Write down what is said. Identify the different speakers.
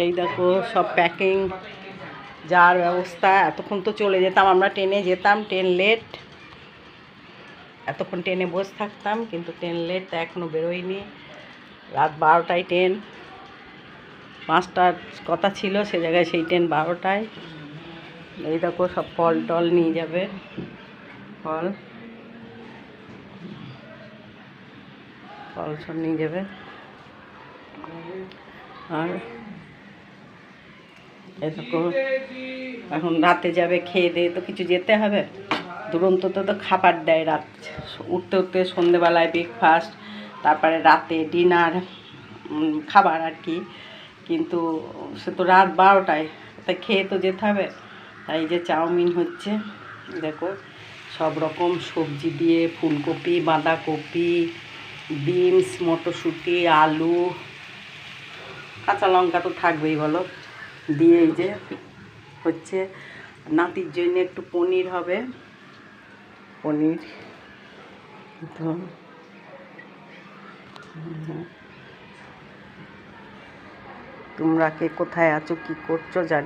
Speaker 1: এই দেখো সব প্যাকিং যাওয়ার ব্যবস্থা। এতক্ষণ তো চলে যেতাম আমরা, ট্রেনে যেতাম, ট্রেন লেট, এতক্ষণ ট্রেনে বসে থাকতাম, কিন্তু ট্রেন লেট, তা এখনও বেরোয়নি। রাত 12টায় ট্রেন, 5টার কথা ছিল, সে জায়গায় সেই ট্রেন 12টায়। এই দেখো সব ফল টল নিয়ে যাবে, ফল ফল সব নিয়ে যাবে। আর এই দেখো এখন রাতে যাবে, খেয়ে দিয়ে তো কিছু যেতে হবে। দুরন্ততে তো খাবার দেয় রাত উঠতে উঠতে, সন্ধেবেলায় ব্রেকফাস্ট, তারপরে রাতে ডিনার, খাবার আর কি। কিন্তু সে তো রাত 12টায়, তাই খেয়ে তো যেতে হবে। তাই যে চাউমিন হচ্ছে, দেখো সব রকম সবজি দিয়ে, ফুলকপি, বাঁধাকপি, বিনস, মটরশুঁটি, আলু, কাঁচা লঙ্কা তো থাকবেই বলো, দিয়ে এই যে হচ্ছে। নাতির জন্য একটু পনির হবে, পনির। তো তোমরা কে কোথায় আছো, কি করছো জানি।